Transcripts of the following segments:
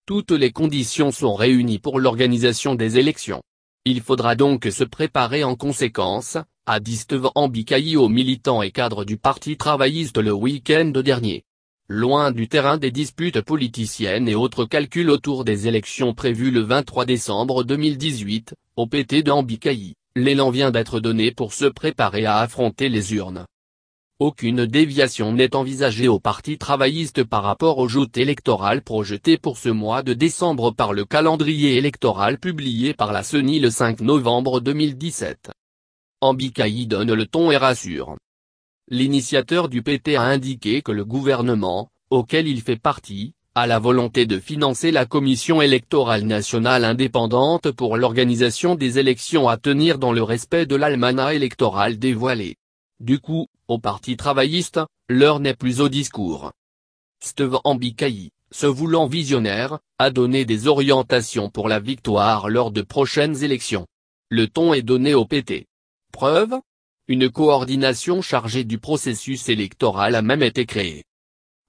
Toutes les conditions sont réunies pour l'organisation des élections. Il faudra donc se préparer en conséquence, a dit Steve Ambikayi aux militants et cadres du Parti travailliste le week-end dernier. Loin du terrain des disputes politiciennes et autres calculs autour des élections prévues le 23 décembre 2018, au PT d'Ambikayi, l'élan vient d'être donné pour se préparer à affronter les urnes. Aucune déviation n'est envisagée au Parti travailliste par rapport aux joutes électorales projetées pour ce mois de décembre par le calendrier électoral publié par la CENI le 5 novembre 2017. Ambikayi donne le ton et rassure. L'initiateur du PT a indiqué que le gouvernement, auquel il fait partie, a la volonté de financer la Commission électorale nationale indépendante pour l'organisation des élections à tenir dans le respect de l'almanach électoral dévoilé. Du coup, au Parti travailliste, l'heure n'est plus au discours. Steve Ambikayi, se voulant visionnaire, a donné des orientations pour la victoire lors de prochaines élections. Le ton est donné au PT. Preuve ? Une coordination chargée du processus électoral a même été créée.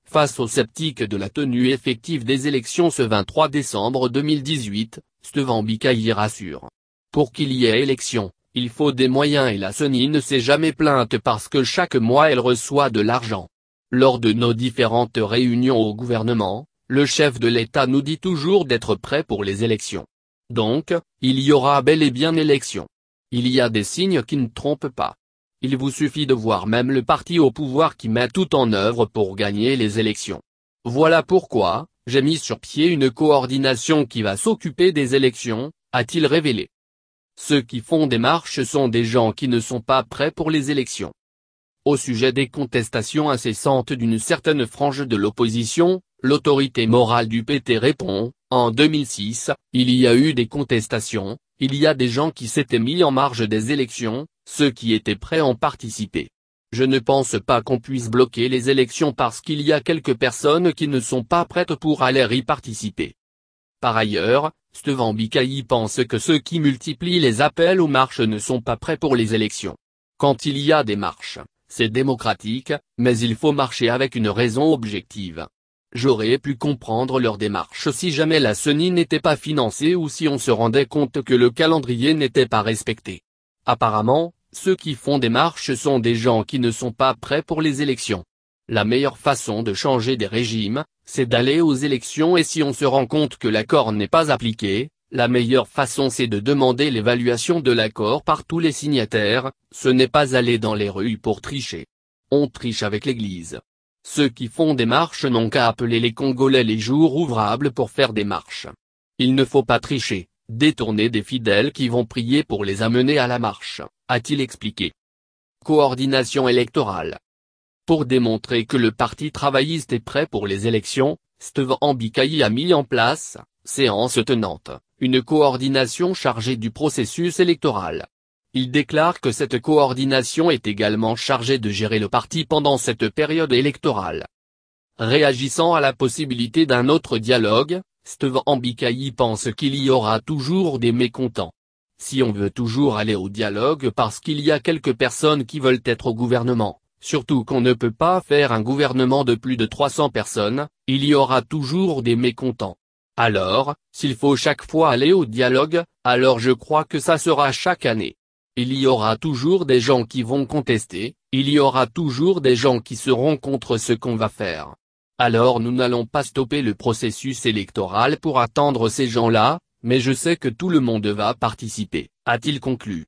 Face aux sceptiques de la tenue effective des élections ce 23 décembre 2018, Steve Ambikayi rassure. Pour qu'il y ait élection, il faut des moyens et la CENI ne s'est jamais plainte parce que chaque mois elle reçoit de l'argent. Lors de nos différentes réunions au gouvernement, le chef de l'État nous dit toujours d'être prêt pour les élections. Donc, il y aura bel et bien élection. Il y a des signes qui ne trompent pas. Il vous suffit de voir même le parti au pouvoir qui met tout en œuvre pour gagner les élections. Voilà pourquoi, j'ai mis sur pied une coordination qui va s'occuper des élections, a-t-il révélé. Ceux qui font des marches sont des gens qui ne sont pas prêts pour les élections. Au sujet des contestations incessantes d'une certaine frange de l'opposition, l'autorité morale du PT répond, en 2006, il y a eu des contestations, il y a des gens qui s'étaient mis en marge des élections, ceux qui étaient prêts à en participer. Je ne pense pas qu'on puisse bloquer les élections parce qu'il y a quelques personnes qui ne sont pas prêtes pour aller y participer. Par ailleurs, Steve Ambikayi pense que ceux qui multiplient les appels aux marches ne sont pas prêts pour les élections. Quand il y a des marches, c'est démocratique, mais il faut marcher avec une raison objective. J'aurais pu comprendre leur démarche si jamais la CENI n'était pas financée ou si on se rendait compte que le calendrier n'était pas respecté. Apparemment, ceux qui font des marches sont des gens qui ne sont pas prêts pour les élections. La meilleure façon de changer des régimes, c'est d'aller aux élections et si on se rend compte que l'accord n'est pas appliqué, la meilleure façon c'est de demander l'évaluation de l'accord par tous les signataires, ce n'est pas aller dans les rues pour tricher. On triche avec l'Église. Ceux qui font des marches n'ont qu'à appeler les Congolais les jours ouvrables pour faire des marches. Il ne faut pas tricher, détourner des fidèles qui vont prier pour les amener à la marche, a-t-il expliqué. Coordination électorale. Pour démontrer que le Parti travailliste est prêt pour les élections, Steve Ambikayi a mis en place, séance tenante, une coordination chargée du processus électoral. Il déclare que cette coordination est également chargée de gérer le parti pendant cette période électorale. Réagissant à la possibilité d'un autre dialogue, Steve Ambikayi pense qu'il y aura toujours des mécontents. Si on veut toujours aller au dialogue parce qu'il y a quelques personnes qui veulent être au gouvernement, surtout qu'on ne peut pas faire un gouvernement de plus de 300 personnes, il y aura toujours des mécontents. Alors, s'il faut chaque fois aller au dialogue, alors je crois que ça sera chaque année. Il y aura toujours des gens qui vont contester, il y aura toujours des gens qui seront contre ce qu'on va faire. Alors nous n'allons pas stopper le processus électoral pour attendre ces gens-là, mais je sais que tout le monde va participer, a-t-il conclu.